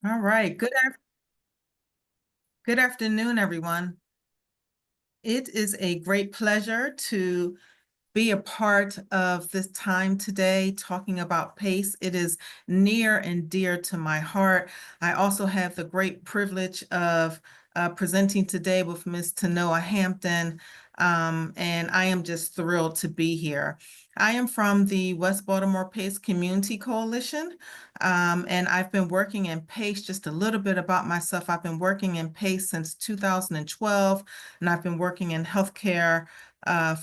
All right. Good afternoon, everyone. It is a great pleasure to be a part of this time today talking about PACE. It is near and dear to my heart. I also have the great privilege of presenting today with Ms. Tanoa Hampton, and I am just thrilled to be here. I am from the West Baltimore PACE Community Coalition, and I've been working in PACE. Just a little bit about myself. I've been working in PACE since 2012, and I've been working in healthcare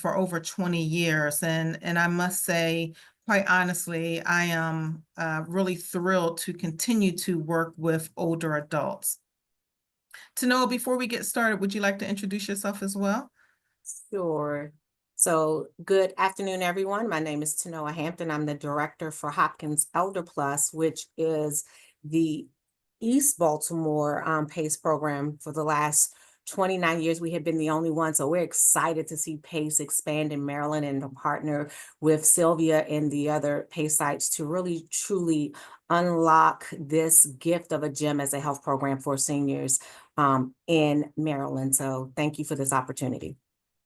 for over 20 years. And I must say, quite honestly, I am really thrilled to continue to work with older adults. Tanoa, before we get started, would you like to introduce yourself as well? Sure. So, good afternoon, everyone. My name is Tanoa Hampton. I'm the director for Hopkins Elder Plus, which is the East Baltimore PACE program. For the last 29 years, we have been the only one. So, we're excited to see PACE expand in Maryland and to partner with Sylvia and the other PACE sites to really, truly unlock this gift of a gem as a health program for seniors in Maryland. So, thank you for this opportunity.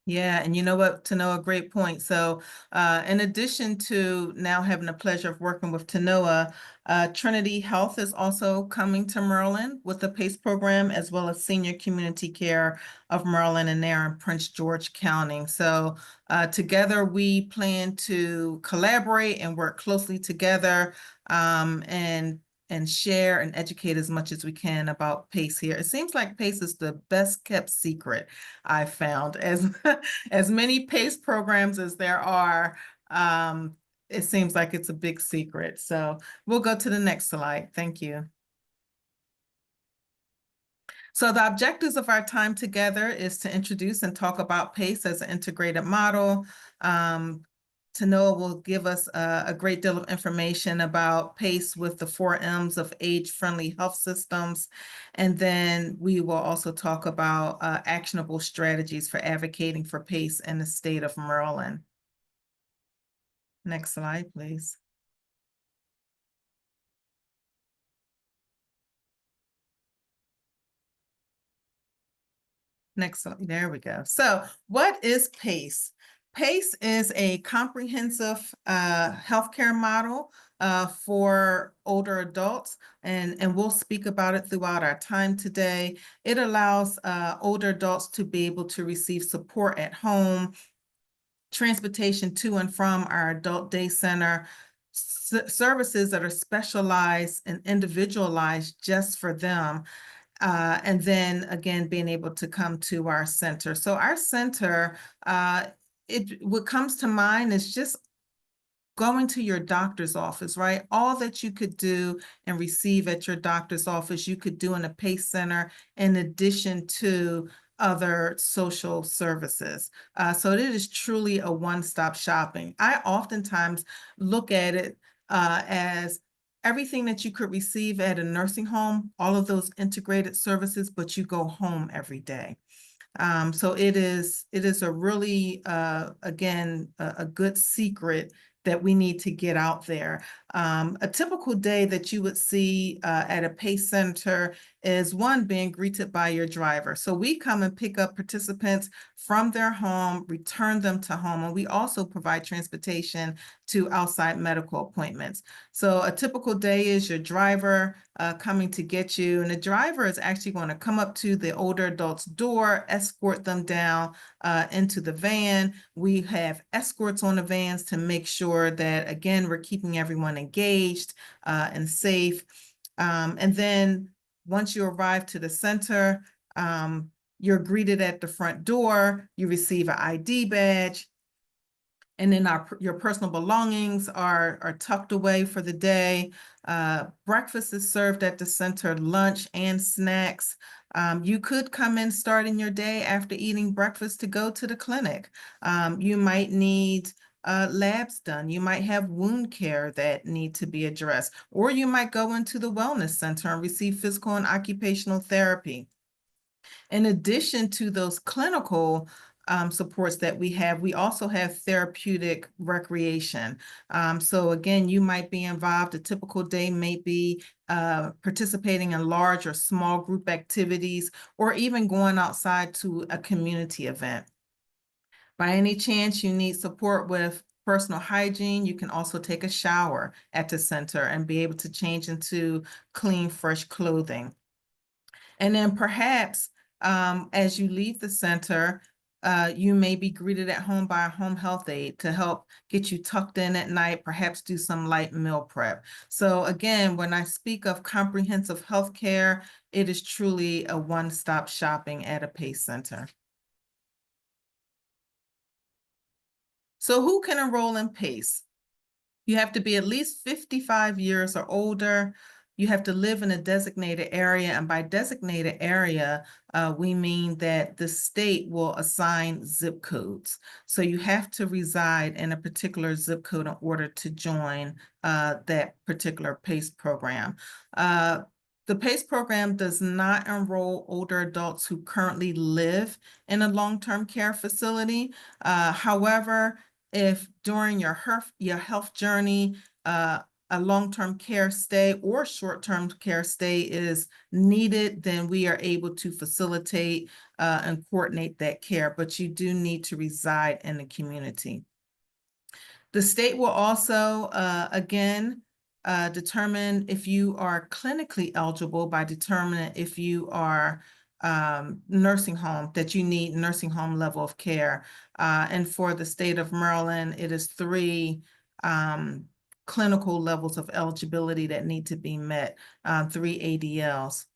Yeah, and you know what, Tanoa, great point. So, in addition to now having the pleasure of working with Tanoa, Trinity Health is also coming to Maryland with the PACE program, as well as Senior Community Care of Maryland, and they're in Prince George County. So, together we plan to collaborate and work closely together, and share and educate as much as we can about PACE here. It seems like PACE is the best kept secret I found. As as many PACE programs as there are, it seems like it's a big secret. So we'll go to the next slide. Thank you. So the objectives of our time together is to introduce and talk about PACE as an integrated model. Um, Tanoa will give us a great deal of information about PACE with the 4 M's of age-friendly health systems. And then we will also talk about actionable strategies for advocating for PACE in the state of Maryland. Next slide, please. Next slide. There we go. So what is PACE? PACE is a comprehensive healthcare model for older adults, and we'll speak about it throughout our time today. It allows older adults to be able to receive support at home, transportation to and from our adult day center, services that are specialized and individualized just for them. And then again, being able to come to our center. So our center, what comes to mind is just going to your doctor's office, right? All that you could do and receive at your doctor's office, you could do in a PACE center in addition to other social services. So it is truly a one-stop shopping. I oftentimes look at it as everything that you could receive at a nursing home, all of those integrated services, but you go home every day. So it is a really again a good secret that we need to get out there. A typical day that you would see at a PACE center is one being greeted by your driver. So we come and pick up participants from their home, return them to home, and we also provide transportation to outside medical appointments. So a typical day is your driver coming to get you, and the driver is actually going to come up to the older adult's door, escort them down into the van. We have escorts on the vans to make sure that, again, we're keeping everyone engaged and safe. And then once you arrive to the center, you're greeted at the front door, you receive an ID badge, and then your personal belongings are tucked away for the day. Breakfast is served at the center, lunch and snacks. You could come in starting your day after eating breakfast to go to the clinic. You might need labs done. You might have wound care that need to be addressed, or you might go into the wellness center and receive physical and occupational therapy. In addition to those clinical supports that we also have therapeutic recreation. So again, you might be involved. A typical day may be participating in large or small group activities, or even going outside to a community event. By any chance you need support with personal hygiene, you can also take a shower at the center and be able to change into clean, fresh clothing. And then perhaps as you leave the center, you may be greeted at home by a home health aide to help get you tucked in at night, perhaps do some light meal prep. So again, when I speak of comprehensive health care, it is truly a one-stop shopping at a PACE center. So who can enroll in PACE? You have to be at least 55 years or older. You have to live in a designated area, and by designated area, we mean that the state will assign zip codes. So you have to reside in a particular zip code in order to join that particular PACE program. The PACE program does not enroll older adults who currently live in a long-term care facility. However, if during your health journey, a long-term care stay or short-term care stay is needed, then we are able to facilitate and coordinate that care, but you do need to reside in the community. The state will also, again, determine if you are clinically eligible by determining if you are nursing home, that you need nursing home level of care. And for the state of Maryland, it is 3 clinical levels of eligibility that need to be met, 3 ADLs.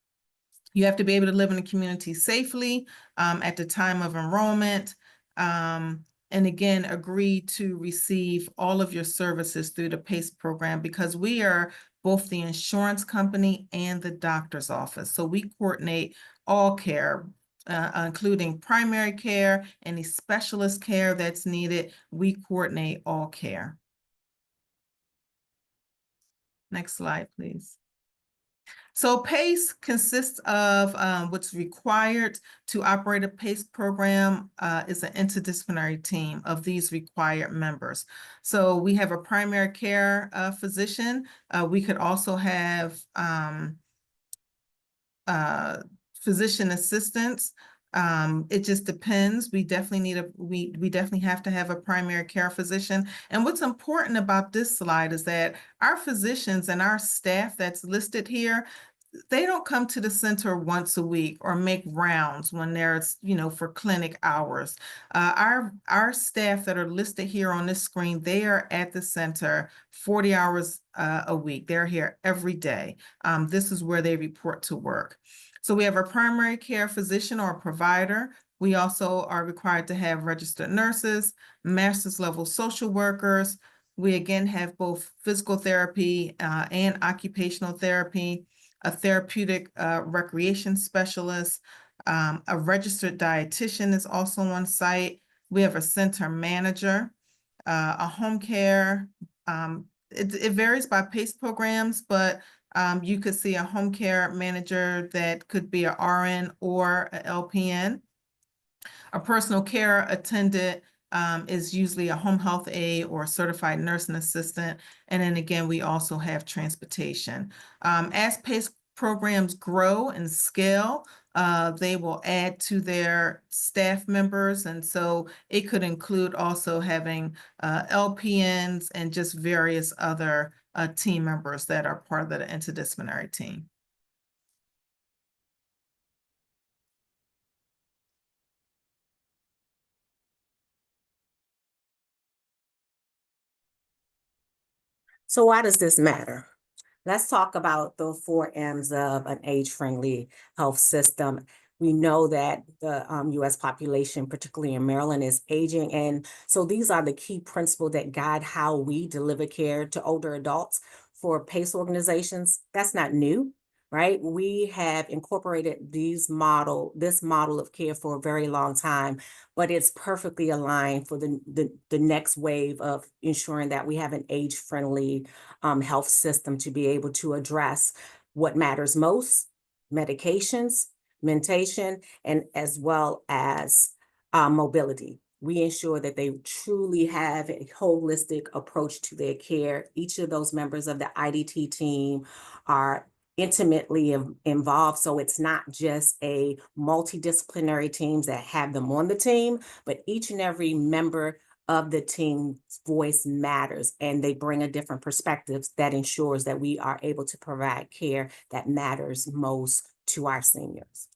You have to be able to live in the community safely at the time of enrollment. And again, agree to receive all of your services through the PACE program, because we are both the insurance company and the doctor's office. So we coordinate all care, including primary care, any specialist care that's needed. We coordinate all care. Next slide, please. So PACE consists of what's required to operate a PACE program is an interdisciplinary team of these required members. So we have a primary care physician. We could also have physician assistants. It just depends. We definitely need we definitely have to have a primary care physician. And what's important about this slide is that our physicians and our staff that's listed here, they don't come to the center once a week or make rounds when there's, for clinic hours. Our staff that are listed here on this screen, they are at the center 40 hours a week. They're here every day. This is where they report to work. So we have a primary care physician or provider. We also are required to have registered nurses, master's level social workers. We again have both physical therapy and occupational therapy, a therapeutic recreation specialist, a registered dietitian is also on site. We have a center manager, a home care. It varies by PACE programs, but you could see a home care manager that could be a RN or a LPN. A personal care attendant is usually a home health aide or a certified nursing assistant. And then again, we also have transportation. As PACE programs grow and scale, they will add to their staff members. And so it could include also having LPNs and just various other team members that are part of the interdisciplinary team. So why does this matter? Let's talk about the 4 M's of an age-friendly health system. We know that the U.S. population, particularly in Maryland, is aging. And so these are the key principles that guide how we deliver care to older adults. For PACE organizations, that's not new, right? We have incorporated this model of care for a very long time, but it's perfectly aligned for the next wave of ensuring that we have an age-friendly health system to be able to address what matters most: medications, mentation, and as well as mobility. We ensure that they truly have a holistic approach to their care. Each of those members of the IDT team are intimately involved. So it's not just a multidisciplinary teams that have them on the team, but each and every member of the team's voice matters, and they bring a different perspectives that ensures that we are able to provide care that matters most to our seniors.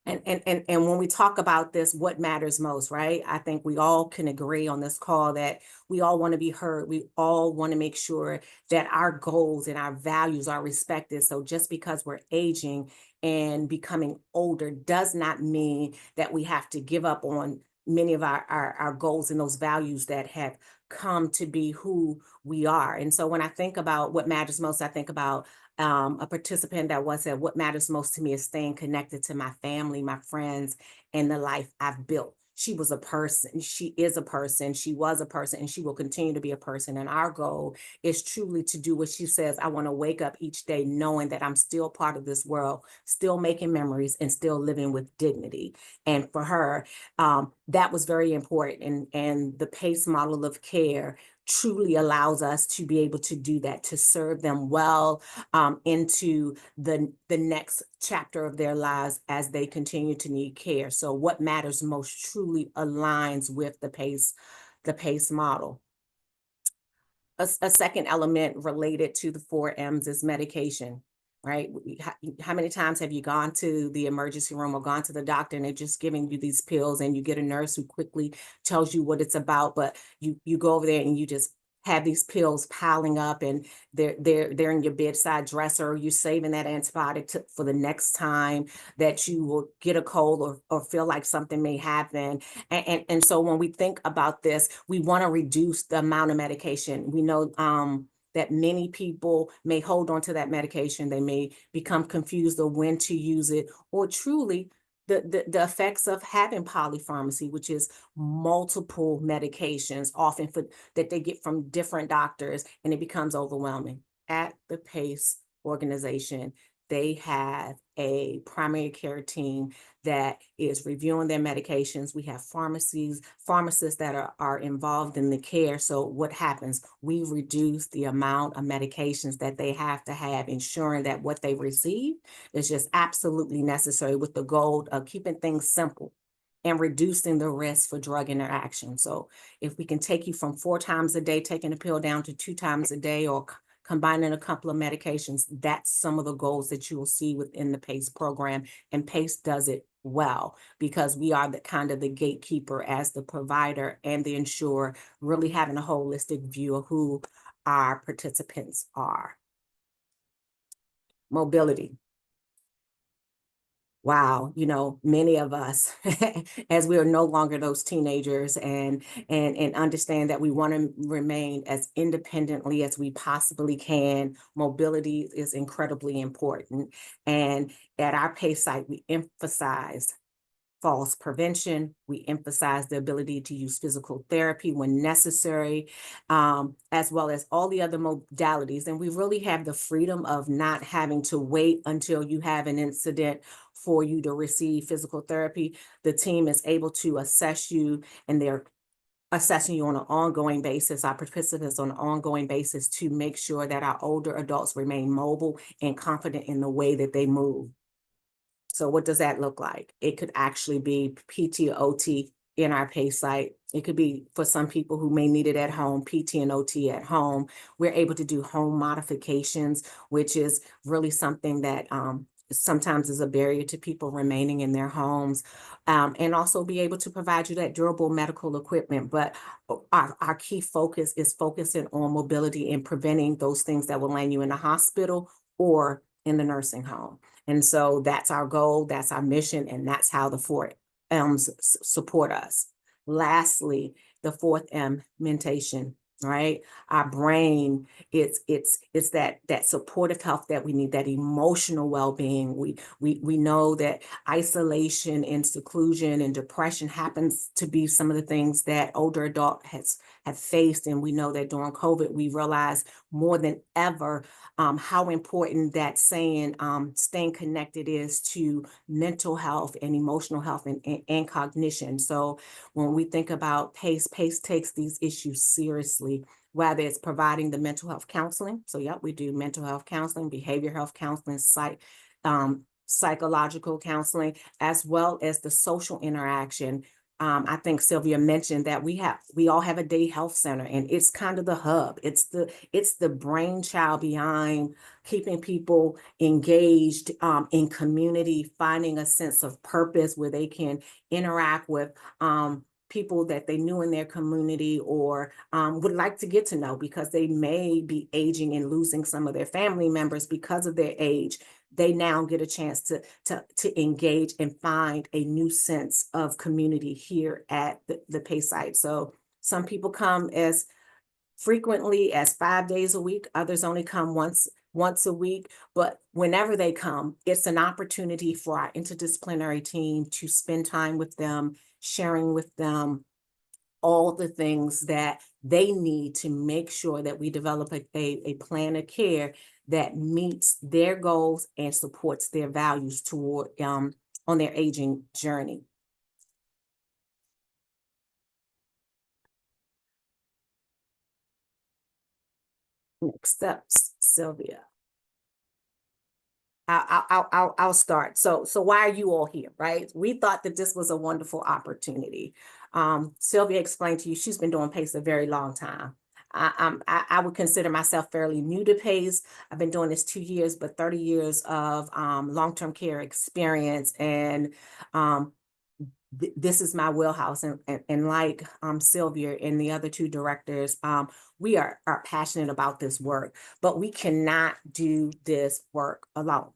And when we talk about this, what matters most, right? I think we all can agree on this call that we all want to be heard. We all want to make sure that our goals and our values are respected. So just because we're aging and becoming older does not mean that we have to give up on many of our goals and those values that have come to be who we are. And so when I think about what matters most, I think about a participant that once said, what matters most to me is staying connected to my family, my friends, and the life I've built. She was a person, she is a person, she was a person, and she will continue to be a person. And our goal is truly to do what she says. I want to wake up each day knowing that I'm still part of this world, still making memories, and still living with dignity. And for her, that was very important. And the PACE model of care truly allows us to be able to do that, to serve them well into the next chapter of their lives as they continue to need care. So what matters most truly aligns with the PACE model. A second element related to the 4 M's is medication, right? How many times have you gone to the emergency room or gone to the doctor and they're just giving you these pills, and you get a nurse who quickly tells you what it's about, but you go over there and you just have these pills piling up, and they're in your bedside dresser. You're saving that antibiotic for the next time that you will get a cold or feel like something may happen. And so when we think about this, we want to reduce the amount of medication. We know that many people may hold on to that medication. They may become confused of when to use it, or truly the effects of having polypharmacy, which is multiple medications, often that they get from different doctors, and it becomes overwhelming. At the PACE organization, they have a primary care team that is reviewing their medications. We have pharmacists that are involved in the care. So what happens? We reduce the amount of medications that they have to have, ensuring that what they receive is just absolutely necessary, with the goal of keeping things simple and reducing the risk for drug interaction. So if we can take you from 4 times a day taking a pill down to 2 times a day, or combining a couple of medications, that's some of the goals that you will see within the PACE program. And PACE does it well, because we are the gatekeeper as the provider and the insurer, really having a holistic view of who our participants are. Mobility. Wow, many of us, as we are no longer those teenagers, and understand that we want to remain as independently as we possibly can, mobility is incredibly important. And at our PACE site, we emphasize falls prevention. We emphasize the ability to use physical therapy when necessary, as well as all the other modalities. And we really have the freedom of not having to wait until you have an incident for you to receive physical therapy. The team is able to assess you, and they're assessing you on an ongoing basis, our participants on an ongoing basis, to make sure that our older adults remain mobile and confident in the way that they move. So what does that look like? It could actually be PT or OT in our PACE site. It could be, for some people who may need it at home, PT and OT at home. We're able to do home modifications, which is really something that sometimes is a barrier to people remaining in their homes, and also be able to provide you that durable medical equipment. But our key focus is focusing on mobility and preventing those things that will land you in the hospital or in the nursing home. And so that's our goal, that's our mission, and that's how the 4 M's support us. Lastly, the 4th M, mentation, right? Our brain, it's that supportive health that we need, that emotional well-being. We know that isolation and seclusion and depression happens to be some of the things that older adults have faced. And we know that during COVID, we realized more than ever how important that saying, staying connected, is to mental health and emotional health and cognition. So when we think about PACE takes these issues seriously. whether it's providing the mental health counseling. So yep, we do mental health counseling, behavioral health counseling, psychological counseling, as well as the social interaction. I think Sylvia mentioned that we all have a day health center, and it's kind of the hub. It's the brainchild behind keeping people engaged in community, finding a sense of purpose where they can interact with people that they knew in their community or would like to get to know, because they may be aging and losing some of their family members because of their age. They now get a chance to engage and find a new sense of community here at the PACE site. So some people come as frequently as 5 days a week. Others only come once a week. But whenever they come, it's an opportunity for our interdisciplinary team to spend time with them, sharing with them all the things that they need to make sure that we develop a plan of care that meets their goals and supports their values toward on their aging journey. Next steps, Sylvia. I'll start. So why are you all here, right? We thought that this was a wonderful opportunity. Sylvia explained to you she's been doing PACE a very long time. I would consider myself fairly new to PACE. I've been doing this 2 years, but 30 years of long-term care experience, and this is my wheelhouse. And like Sylvia and the other two directors, we are passionate about this work, but we cannot do this work alone.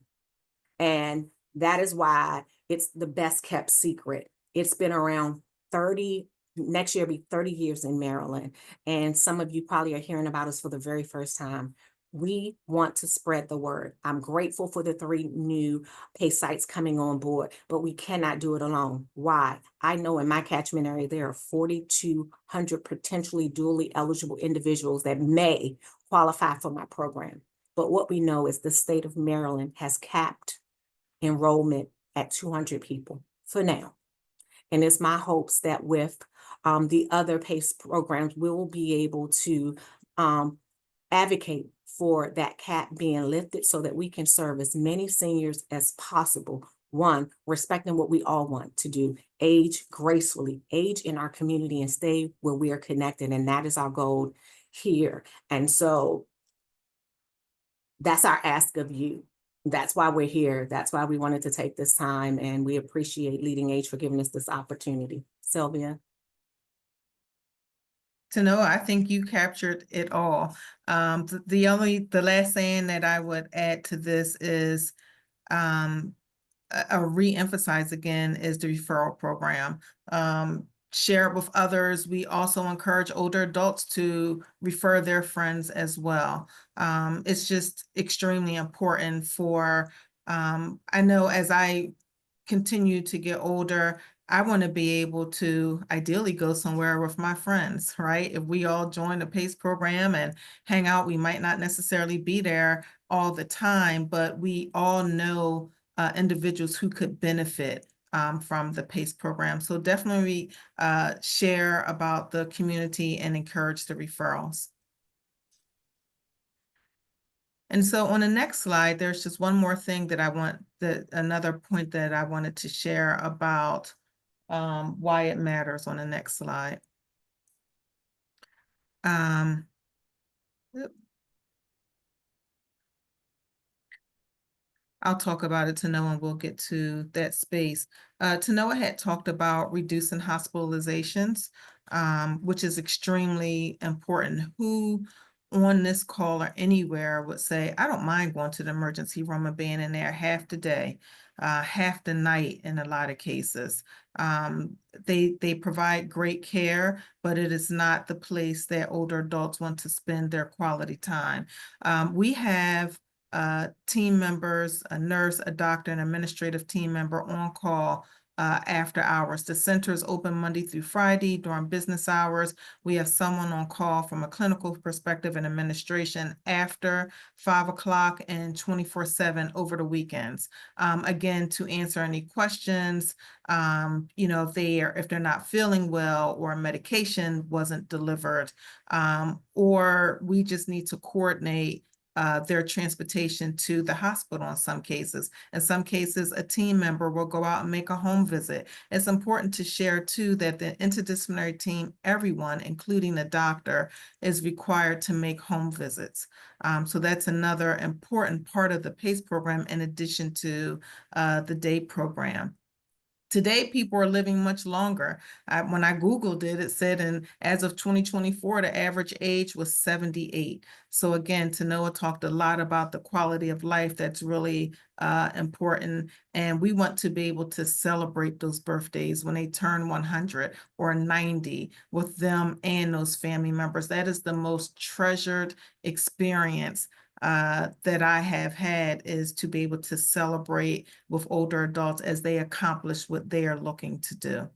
And that is why it's the best kept secret. It's been around 30, next year will be 30 years in Maryland. And some of you probably are hearing about us for the very first time. We want to spread the word. I'm grateful for the 3 new PACE sites coming on board, but we cannot do it alone. Why? I know in my catchment area, there are 4,200 potentially dually eligible individuals that may qualify for my program. But what we know is the state of Maryland has capped enrollment at 200 people for now. And it's my hopes that with the other PACE programs, we will be able to advocate for that cap being lifted so that we can serve as many seniors as possible. One, respecting what we all want to do, age gracefully, age in our community and stay where we are connected. And that is our goal here. And so that's our ask of you. That's why we're here. That's why we wanted to take this time, and we appreciate Leading Age for giving us this opportunity. Sylvia. Tanoa, I think you captured it all. The last saying that I would add to this is re-emphasize again is the referral program. Share it with others. We also encourage older adults to refer their friends as well. It's just extremely important for, I know as I continue to get older, I want to be able to ideally go somewhere with my friends, right? If we all join the PACE program and hang out, we might not necessarily be there all the time, but we all know individuals who could benefit from the PACE program. So definitely share about the community and encourage the referrals. And so on the next slide, there's just one more thing that another point that I wanted to share about why it matters on the next slide. I'll talk about it to Noah and we'll get to that space. Tanoa had talked about reducing hospitalizations, which is extremely important. Who on this call or anywhere would say, I don't mind going to the emergency room and being in there half the day, half the night in a lot of cases. They provide great care, but it is not the place that older adults want to spend their quality time. We have team members, a nurse, a doctor, an administrative team member on call after hours. The center is open Monday through Friday during business hours. We have someone on call from a clinical perspective and administration after 5 o'clock and 24/7 over the weekends. Again, to answer any questions, if they're not feeling well or medication wasn't delivered, or we just need to coordinate their transportation to the hospital in some cases. In some cases, a team member will go out and make a home visit. It's important to share too that the interdisciplinary team, everyone, including the doctor, is required to make home visits. So that's another important part of the PACE program in addition to the day program. Today, people are living much longer. When I Googled it, it said as of 2024, the average age was 78. So again, Tanoa talked a lot about the quality of life that's really important. And we want to be able to celebrate those birthdays when they turn 100 or 90 with them and those family members. That is the most treasured experience that I have had, is to be able to celebrate with older adults as they accomplish what they are looking to do.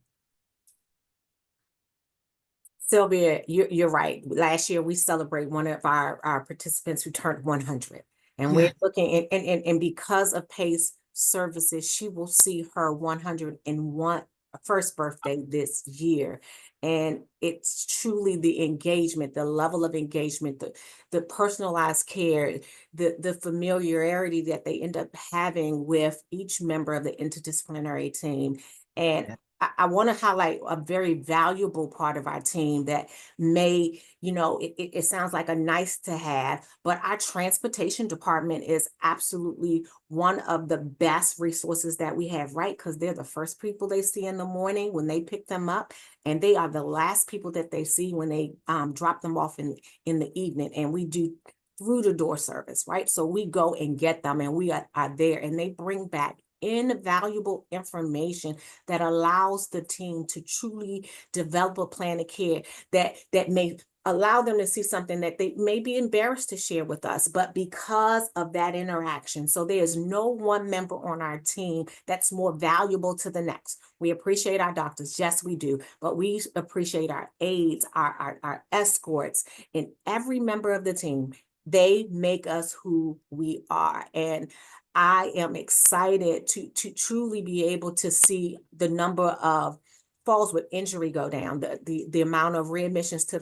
Sylvia, you're right. Last year, we celebrate one of our participants who turned 100. And we're looking, and because of PACE services, she will see her 101 first birthday this year. And it's truly the engagement, the level of engagement, the personalized care, the familiarity that they end up having with each member of the interdisciplinary team. And I want to highlight a very valuable part of our team that may, it sounds like a nice to have, but our transportation department is absolutely one of the best resources that we have, right? Because they're the first people they see in the morning when they pick them up, and they are the last people that they see when they drop them off in the evening. And we do through the door service, right? So we go and get them, and we are there, and they bring back invaluable information that allows the team to truly develop a plan of care that may allow them to see something that they may be embarrassed to share with us, but because of that interaction. So there's no one member on our team that's more valuable to the next. We appreciate our doctors, yes, we do, but we appreciate our aides, our escorts, and every member of the team. They make us who we are. And I am excited to truly be able to see the number of falls with injury go down, the amount of readmissions to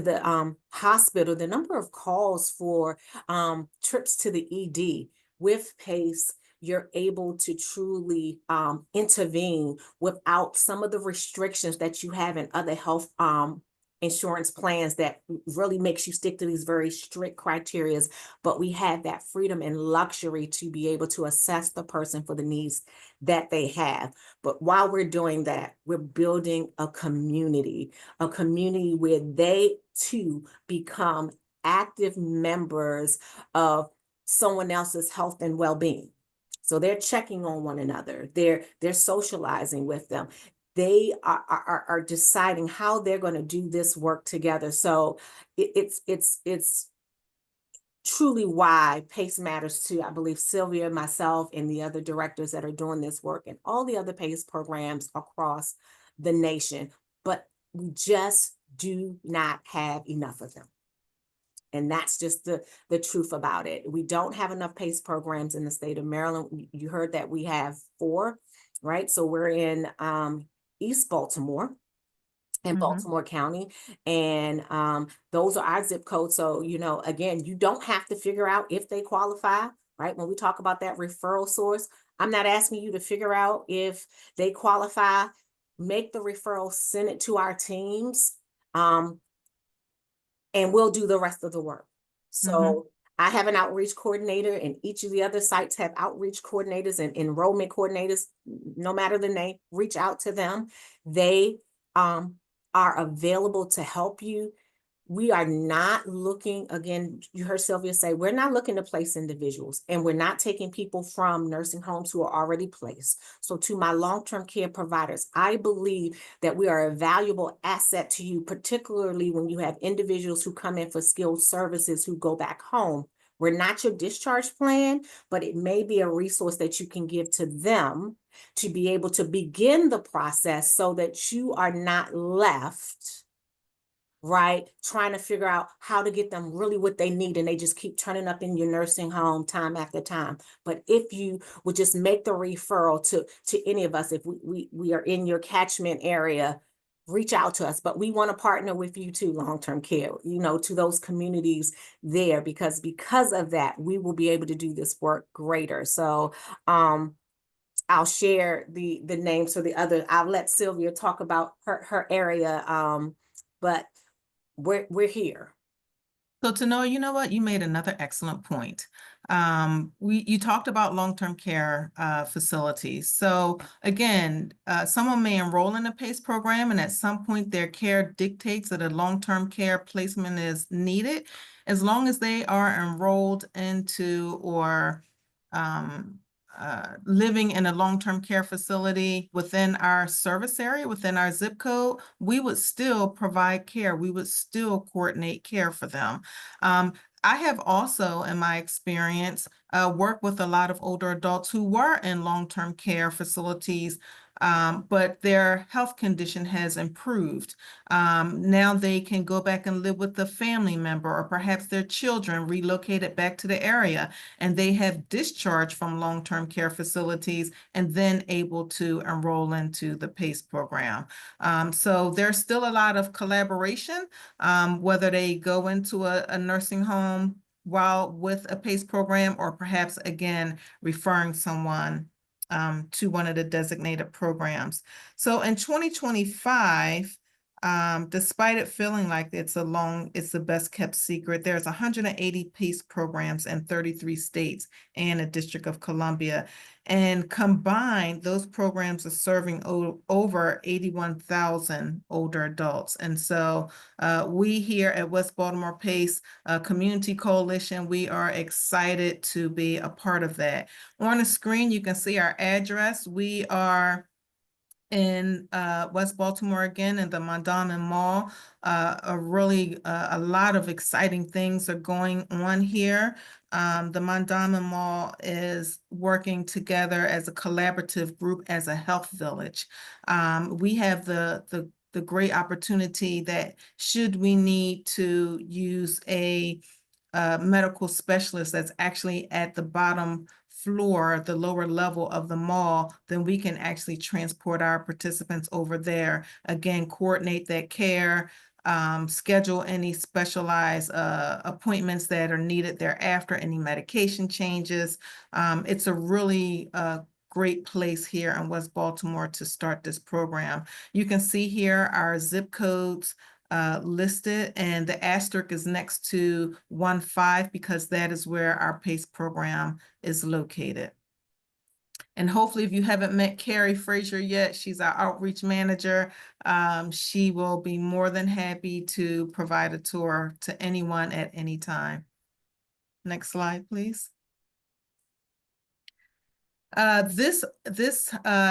the hospital, the number of calls for trips to the ED. With PACE, you're able to truly intervene without some of the restrictions that you have in other health insurance plans that really makes you stick to these very strict criteria, but we have that freedom and luxury to be able to assess the person for the needs that they have. But while we're doing that, we're building a community where they too become active members of someone else's health and well-being. So they're checking on one another. They're socializing with them. They are deciding how they're going to do this work together. So it's truly why PACE matters to, I believe, Sylvia, myself, and the other directors that are doing this work, and all the other PACE programs across the nation. But we just do not have enough of them. And that's just the truth about it. We don't have enough PACE programs in the state of Maryland. You heard that we have 4, right? So we're in East Baltimore in Baltimore County. And those are our zip codes. So, again, you don't have to figure out if they qualify, right? When we talk about that referral source, I'm not asking you to figure out if they qualify. Make the referral, send it to our teams, and we'll do the rest of the work. So I have an outreach coordinator, and each of the other sites have outreach coordinators and enrollment coordinators. No matter the name, reach out to them. They are available to help you. We are not looking, again, you heard Sylvia say, we're not looking to place individuals, and we're not taking people from nursing homes who are already placed. So to my long-term care providers, I believe that we are a valuable asset to you, particularly when you have individuals who come in for skilled services who go back home, We're not your discharge plan, but it may be a resource that you can give to them to be able to begin the process so that you are not left, right, trying to figure out how to get them really what they need, and they just keep turning up in your nursing home time after time. But if you would just make the referral to any of us, if we are in your catchment area, reach out to us. But we want to partner with you too, long-term care, to those communities there, because of that, we will be able to do this work greater. So I'll share the names for the other. I'll let Sylvia talk about her area. But we're here. So Tanoa, you know what? You made another excellent point. You talked about long-term care facilities. So again, someone may enroll in a PACE program, and at some point their care dictates that a long-term care placement is needed. As long as they are enrolled into or living in a long-term care facility within our service area, within our zip code, we would still provide care. We would still coordinate care for them. I have also, in my experience, worked with a lot of older adults who were in long-term care facilities, but their health condition has improved. Now they can go back and live with a family member, or perhaps their children relocated back to the area, and they have discharged from long-term care facilities and then able to enroll into the PACE program. So there's still a lot of collaboration, whether they go into a nursing home while with a PACE program, or perhaps, again, referring someone to one of the designated programs. So in 2025, despite it feeling like it's the best kept secret, there's 180 PACE programs in 33 states and the District of Columbia. And combined, those programs are serving over 81,000 older adults. And so we here at West Baltimore PACE Community Coalition, we are excited to be a part of that. On the screen, you can see our address. We are in West Baltimore again, in the Mondawmin Mall. A lot of exciting things are going on here. The Mondawmin Mall is working together as a collaborative group, as a health village. We have the great opportunity that, should we need to use a medical specialist that's actually at the bottom floor, the lower level of the mall, then we can actually transport our participants over there. Again, coordinate that care, schedule any specialized appointments that are needed thereafter, any medication changes. It's a really great place here in West Baltimore to start this program. You can see here our zip codes listed, and the asterisk is next to 15 because that is where our PACE program is located. And hopefully, if you haven't met Carrie Frazier yet, she's our outreach manager. She will be more than happy to provide a tour to anyone at any time. Next slide, please. This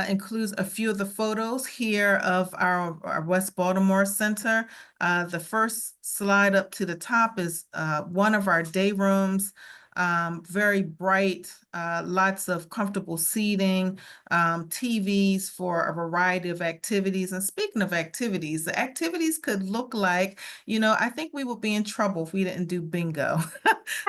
includes a few of the photos here of our West Baltimore Center. The first slide up to the top is one of our day rooms. Very bright, lots of comfortable seating, TVs for a variety of activities. And speaking of activities, the activities could look like, I think we would be in trouble if we didn't do bingo.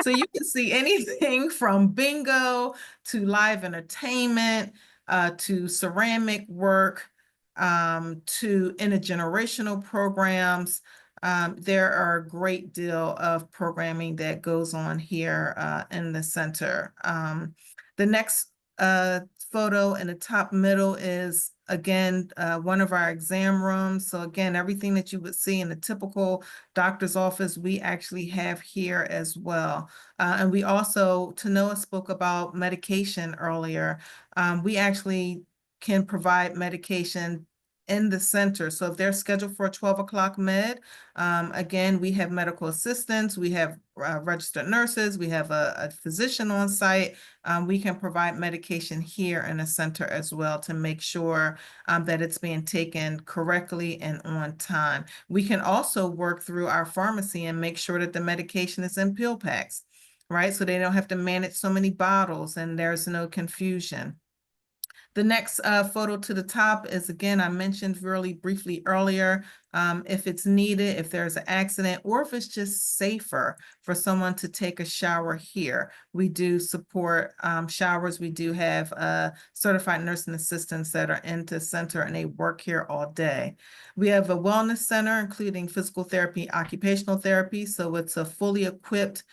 So you can see anything from bingo to live entertainment, to ceramic work, to intergenerational programs. There are a great deal of programming that goes on here in the center. The next photo in the top middle is, again, one of our exam rooms. So again, everything that you would see in a typical doctor's office, we actually have here as well. And we also, Tanoa spoke about medication earlier. We actually can provide medication in the center. So if they're scheduled for a 12 o'clock med, again, we have medical assistants, we have registered nurses, we have a physician on site. We can provide medication here in the center as well to make sure that it's being taken correctly and on time. We can also work through our pharmacy and make sure that the medication is in pill packs. right? So they don't have to manage so many bottles and there's no confusion. The next photo to the top is, again, I mentioned really briefly earlier, if it's needed, if there's an accident, or if it's just safer for someone to take a shower here. We do support showers. We do have certified nursing assistants that are in the center and they work here all day. We have a wellness center, including physical therapy, occupational therapy. So it's a fully equipped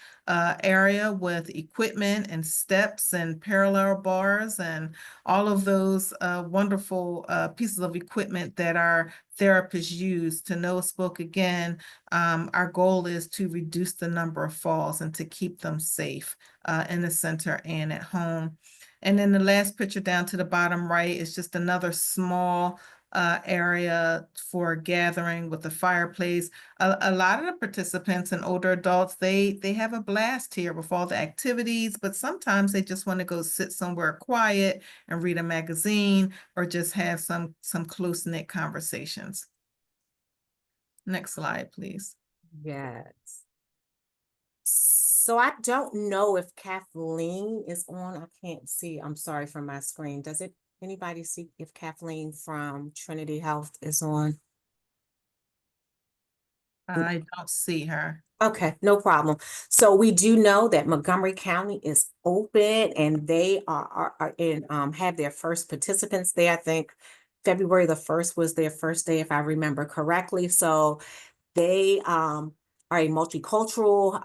area with equipment and steps and parallel bars and all of those wonderful pieces of equipment that our therapists use. To Noah spoke again, our goal is to reduce the number of falls and to keep them safe in the center and at home. And then the last picture down to the bottom right is just another small area for gathering with the fireplace. A lot of the participants and older adults, they have a blast here with all the activities, but sometimes they just want to go sit somewhere quiet and read a magazine or just have some close-knit conversations. Next slide, please. Yes. So I don't know if Kathleen is on. I can't see. I'm sorry for my screen. Does anybody see if Kathleen from Trinity Health is on? I don't see her. Okay, no problem. So we do know that Montgomery County is open and they are in have their first participants there. I think February the 1st was their first day, if I remember correctly. So they are a multicultural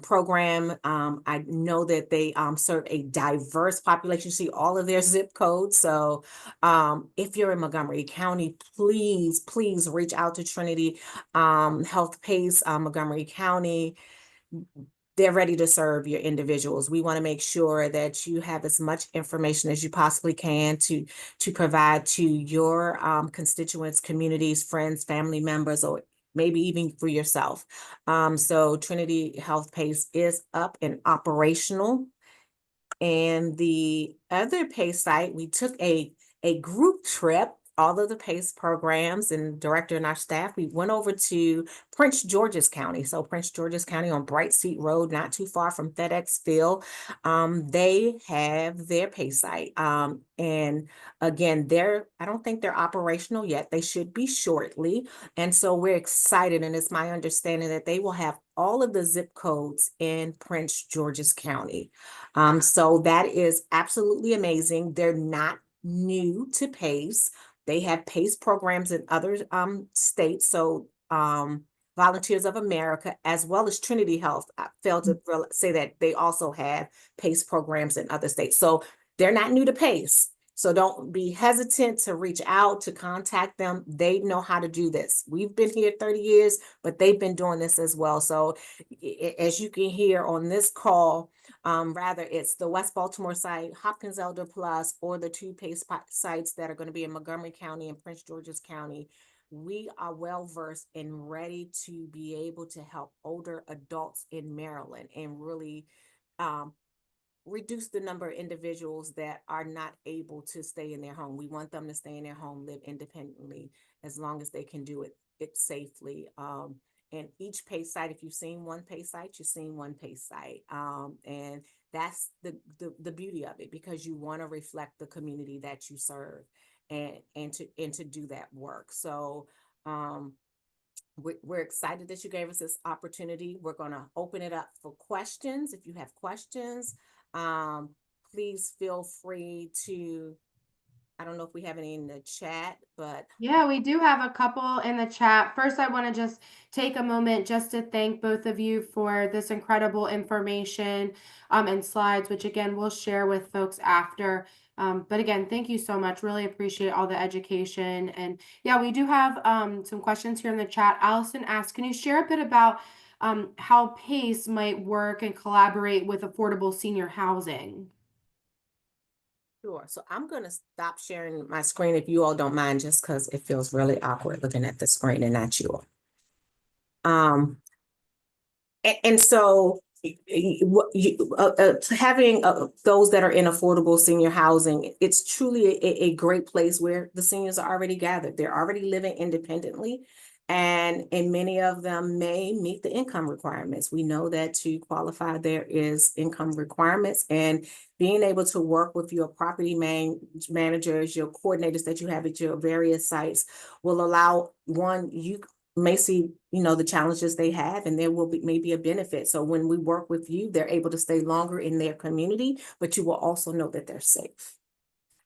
program. I know that they serve a diverse population. You see all of their zip codes. So if you're in Montgomery County, please reach out to Trinity Health PACE, Montgomery County. They're ready to serve your individuals. We want to make sure that you have as much information as you possibly can to provide to your constituents, communities, friends, family members, or maybe even for yourself. So Trinity Health PACE is up and operational. And the other PACE site, we took a group trip, all of the PACE programs and director and our staff, we went over to Prince George's County. So Prince George's County on Bright Seat Road, not too far from FedEx Field. They have their PACE site. And again, I don't think they're operational yet. They should be shortly. And so we're excited. And it's my understanding that they will have all of the zip codes in Prince George's County. So that is absolutely amazing. They're not new to PACE. They have PACE programs in other states. So Volunteers of America, as well as Trinity Health, I failed to say that they also have PACE programs in other states. So they're not new to PACE. So don't be hesitant to reach out, to contact them. They know how to do this. We've been here 30 years, but they've been doing this as well. So as you can hear on this call, rather it's the West Baltimore site, Hopkins Elder Plus, or the two PACE sites that are going to be in Montgomery County and Prince George's County. We are well versed and ready to be able to help older adults in Maryland and really reduce the number of individuals that are not able to stay in their home. We want them to stay in their home, live independently, as long as they can do it safely. And each PACE site, if you've seen one PACE site, you've seen one PACE site. And that's the beauty of it, because you want to reflect the community that you serve and to do that work. So we're excited that you gave us this opportunity. We're going to open it up for questions. If you have questions, please feel free to, I don't know if we have any in the chat, but yeah, we do have a couple in the chat. First, I want to just take a moment just to thank both of you for this incredible information and slides, which again, we'll share with folks after. But again, thank you so much. Really appreciate all the education. And yeah, we do have some questions here in the chat. Allison asked, can you share a bit about how PACE might work and collaborate with affordable senior housing? sure. So I'm going to stop sharing my screen if you all don't mind, just because it feels really awkward looking at the screen and not you all. And so having those that are in affordable senior housing, it's truly a great place where the seniors are already gathered. They're already living independently. And many of them may meet the income requirements. We know that to qualify, there is income requirements, and being able to work with your property managers, your coordinators that you have at your various sites will allow you may see, the challenges they have, and there will be maybe a benefit. So when we work with you, they're able to stay longer in their community, but you will also know that they're safe.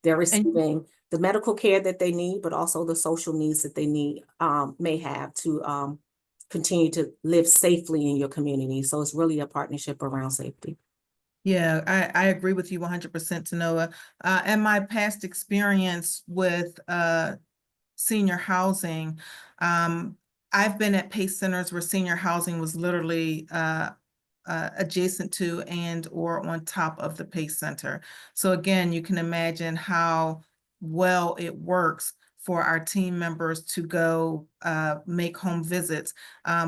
They're receiving the medical care that they need, but also the social needs that they need, may have to continue to live safely in your community. So it's really a partnership around safety. Yeah, I agree with you 100%, Tanoa. And my past experience with senior housing, I've been at PACE centers where senior housing was literally adjacent to and or on top of the PACE center. So again, you can imagine how well it works for our team members to go make home visits.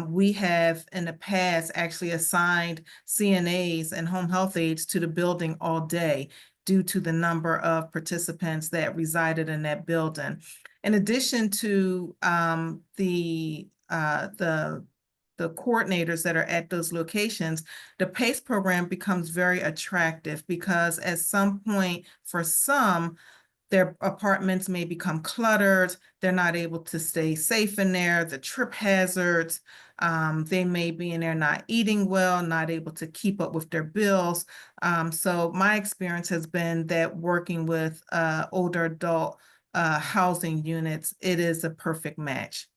We have in the past actually assigned CNAs and home health aides to the building all day due to the number of participants that resided in that building. In addition to the coordinators that are at those locations, the PACE program becomes very attractive because at some point, for some, their apartments may become cluttered. They're not able to stay safe in there, the trip hazards. They may be in there not eating well, not able to keep up with their bills. So my experience has been that working with older adult housing units, it is a perfect match.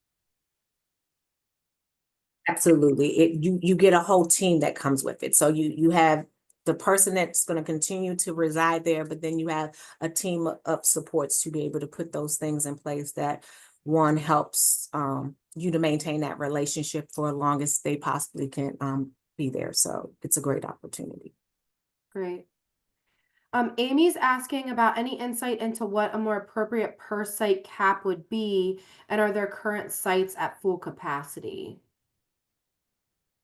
Absolutely. You get a whole team that comes with it. So you have the person that's going to continue to reside there, but then you have a team of supports to be able to put those things in place that one helps you to maintain that relationship for as long as they possibly can be there. So it's a great opportunity. Great. Amy's asking about any insight into what a more appropriate per site cap would be, and are there current sites at full capacity?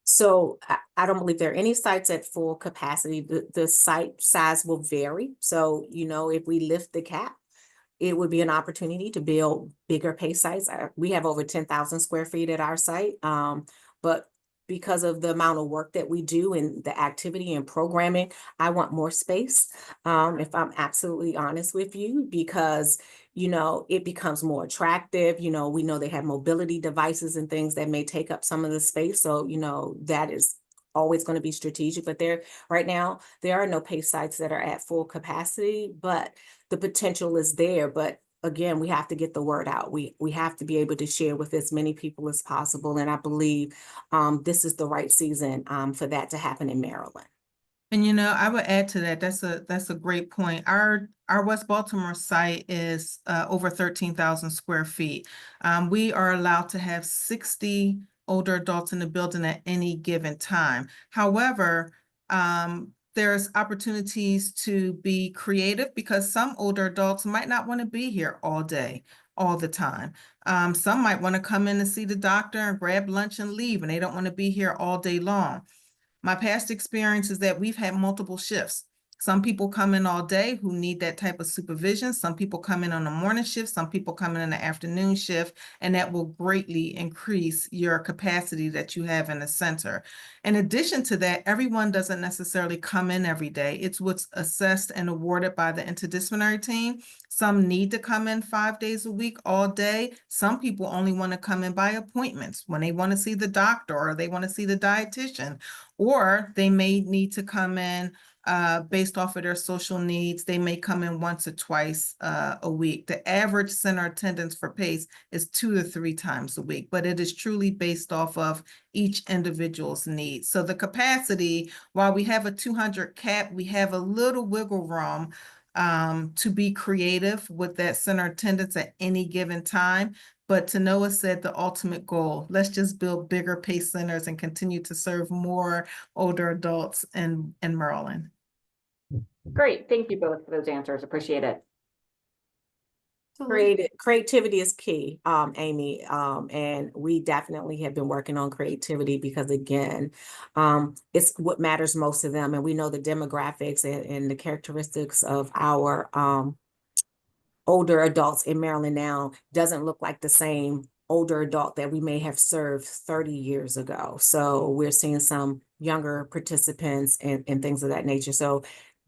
So I don't believe there are any sites at full capacity. The site size will vary. So, if we lift the cap, it would be an opportunity to build bigger PACE sites. We have over 10,000 square feet at our site. But because of the amount of work that we do and the activity and programming, I want more space. If I'm absolutely honest with you, because it becomes more attractive. We know they have mobility devices and things that may take up some of the space. So, that is always going to be strategic. But right now, there are no PACE sites that are at full capacity, but the potential is there. But again, we have to get the word out. We have to be able to share with as many people as possible. And I believe this is the right season for that to happen in Maryland. And I would add to that. That's a great point. Our West Baltimore site is over 13,000 square feet. We are allowed to have 60 older adults in the building at any given time. However, there's opportunities to be creative because some older adults might not want to be here all day, all the time. Some might want to come in and see the doctor and grab lunch and leave, and they don't want to be here all day long. My past experience is that we've had multiple shifts. Some people come in all day who need that type of supervision. Some people come in on a morning shift. Some people come in the afternoon shift, and that will greatly increase your capacity that you have in the center. In addition to that, everyone doesn't necessarily come in every day. It's what's assessed and awarded by the interdisciplinary team. Some need to come in 5 days a week, all day. Some people only want to come in by appointments when they want to see the doctor or they want to see the dietitian, or they may need to come in based off of their social needs. They may come in once or twice a week. The average center attendance for PACE is 2 to 3 times a week, but it is truly based off of each individual's needs. So the capacity, while we have a 200 cap, we have a little wiggle room to be creative with that center attendance at any given time. But Tanoa said the ultimate goal, let's just build bigger PACE centers and continue to serve more older adults in Maryland. Great. Thank you both for those answers. Appreciate it. Creativity is key, Amy, and we definitely have been working on creativity because, again, it's what matters most to them. And we know the demographics and the characteristics of our older adults in Maryland now doesn't look like the same older adult that we may have served 30 years ago. So we're seeing some younger participants and things of that nature. So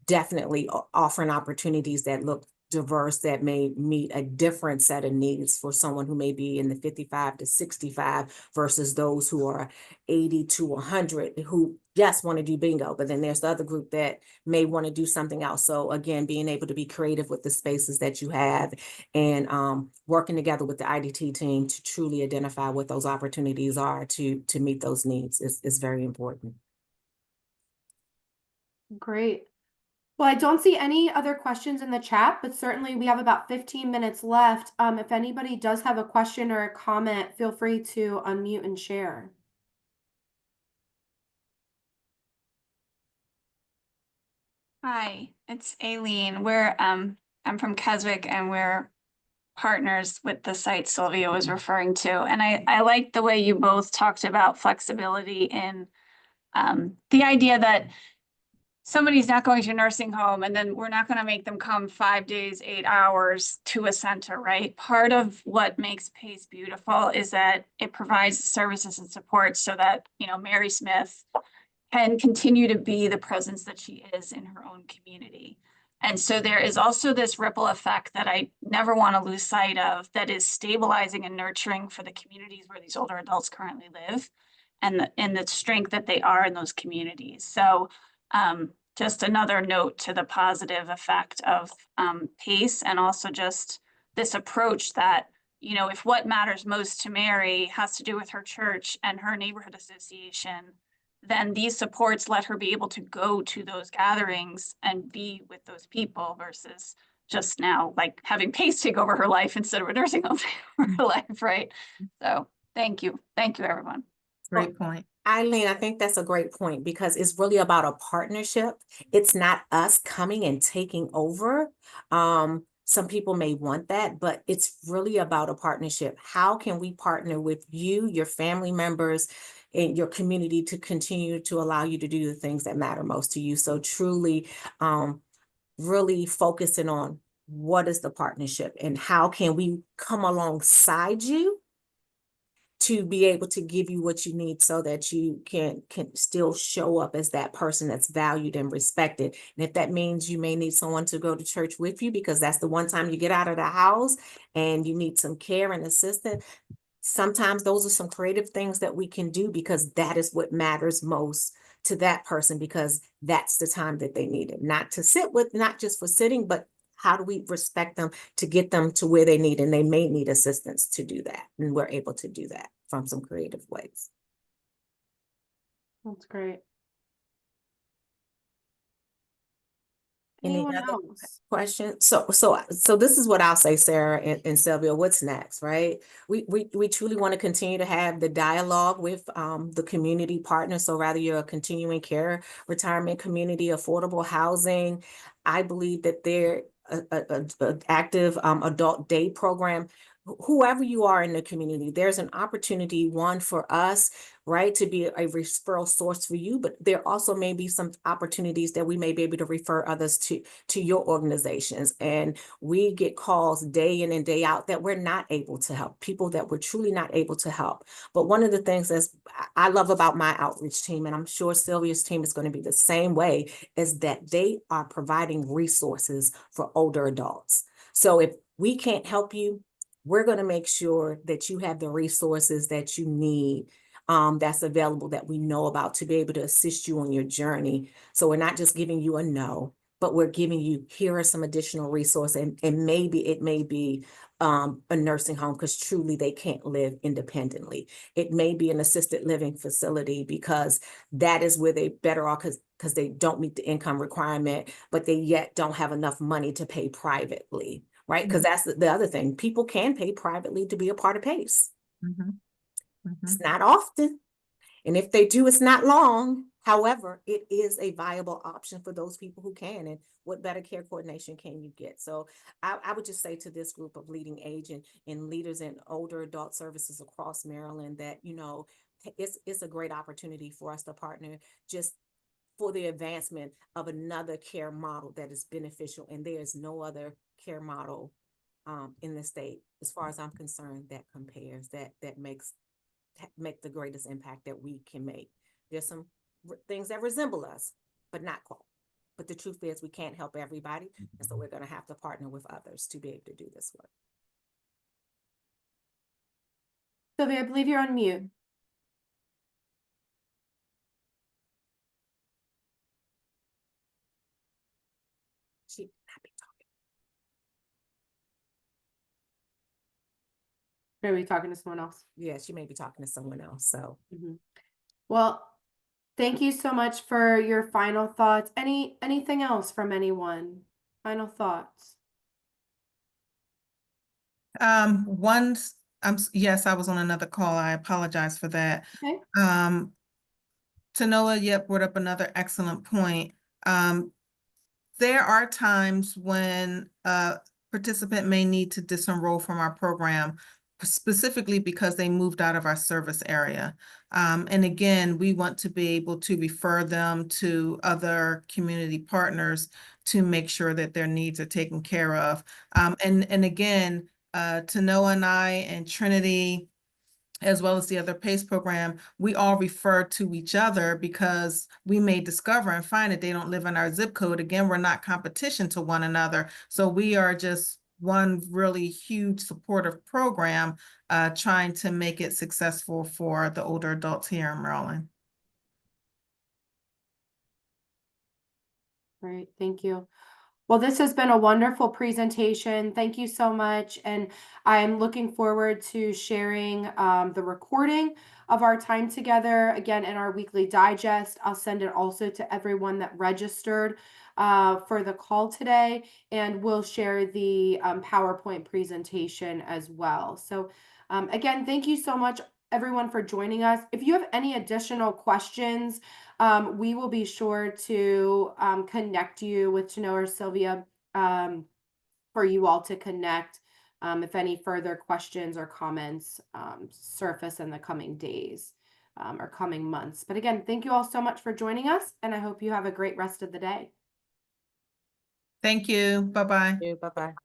definitely offering opportunities that look diverse, that may meet a different set of needs for someone who may be in the 55 to 65 versus those who are 80 to 100 who just want to do bingo. But then there's the other group that may want to do something else. So again, being able to be creative with the spaces that you have and working together with the IDT team to truly identify what those opportunities are to meet those needs is very important. Great. Well, I don't see any other questions in the chat, but certainly we have about 15 minutes left. If anybody does have a question or a comment, feel free to unmute and share. Hi, it's Aileen. I'm from Keswick and we're partners with the site Sylvia was referring to. And I like the way you both talked about flexibility in the idea that somebody's not going to a nursing home and then we're not going to make them come 5 days, 8 hours to a center, right? Part of what makes PACE beautiful is that it provides the services and support so that, Mary Smith can continue to be the presence that she is in her own community. And so there is also this ripple effect that I never want to lose sight of that is stabilizing and nurturing for the communities where these older adults currently live and the strength that they are in those communities. So just another note to the positive effect of PACE and also just this approach that, if what matters most to Mary has to do with her church and her neighborhood association, then these supports let her be able to go to those gatherings and be with those people versus just now like having PACE take over her life instead of a nursing home take over her life, right? So thank you. Thank you, everyone. Great point. Eileen, I think that's a great point because it's really about a partnership. It's not us coming and taking over. Some people may want that, but it's really about a partnership. How can we partner with you, your family members, and your community to continue to allow you to do the things that matter most to you? So truly, really focusing on what is the partnership and how can we come alongside you to be able to give you what you need so that you can still show up as that person that's valued and respected. And if that means you may need someone to go to church with you because that's the one time you get out of the house and you need some care and assistance, sometimes those are some creative things that we can do because that is what matters most to that person because that's the time that they need it. Not to sit with, not just for sitting, but how do we respect them to get them to where they need, and they may need assistance to do that. And we're able to do that from some creative ways. That's great. Any Anyone other else? questions? So this is what I'll say, Sarah and Sylvia, what's next, right? We truly want to continue to have the dialogue with the community partners. So rather you're a continuing care, retirement community, affordable housing. I believe that they're an active adult day program. Whoever you are in the community, there's an opportunity, one for us, right, to be a referral source for you, but there also may be some opportunities that we may be able to refer others to your organizations. And we get calls day in and day out that we're not able to help, people that we're truly not able to help. But one of the things that I love about my outreach team, and I'm sure Sylvia's team is going to be the same way, is that they are providing resources for older adults. So if we can't help you, we're going to make sure that you have the resources that you need that's available that we know about to be able to assist you on your journey. So we're not just giving you a no, but we're giving you, here are some additional resources. And maybe it may be a nursing home because truly they can't live independently. It may be an assisted living facility because that is where they better off because they don't meet the income requirement, but they yet don't have enough money to pay privately. Right? Because that's the other thing. People can pay privately to be a part of PACE. It's not often. And if they do, it's not long. However, it is a viable option for those people who can. And what better care coordination can you get? So I would just say to this group of leading age and leaders in older adult services across Maryland that, it's a great opportunity for us to partner just for the advancement of another care model that is beneficial. And there is no other care model in the state. As far as I'm concerned, that compares, that make the greatest impact that we can make. There's some things that resemble us, but not quite. But the truth is we can't help everybody. And so we're going to have to partner with others to be able to do this work. Sylvia, I believe you're on mute. She may not be talking. Are we talking to someone else? Yeah, she may be talking to someone else. So Well, thank you so much for your final thoughts. Anything else from anyone? Final thoughts? Yes, I was on another call. I apologize for that. Okay. Tanoa, yep, brought up another excellent point. There are times when a participant may need to disenroll from our program, specifically because they moved out of our service area. And again, we want to be able to refer them to other community partners to make sure that their needs are taken care of. And again, Tanoa and I and Trinity, as well as the other PACE program, we all refer to each other because we may discover and find that they don't live in our zip code. Again, we're not competition to one another. So we are just one really huge supportive program trying to make it successful for the older adults here in Maryland. Great, thank you. Well, this has been a wonderful presentation. Thank you so much. And I'm looking forward to sharing the recording of our time together again in our weekly digest. I'll send it also to everyone that registered for the call today, and we'll share the PowerPoint presentation as well. So again, thank you so much, everyone, for joining us. If you have any additional questions, we will be sure to connect you with Tanoa or Sylvia for you all to connect if any further questions or comments surface in the coming days or coming months. But again, thank you all so much for joining us, and I hope you have a great rest of the day. Thank you. Bye-bye. bye-bye.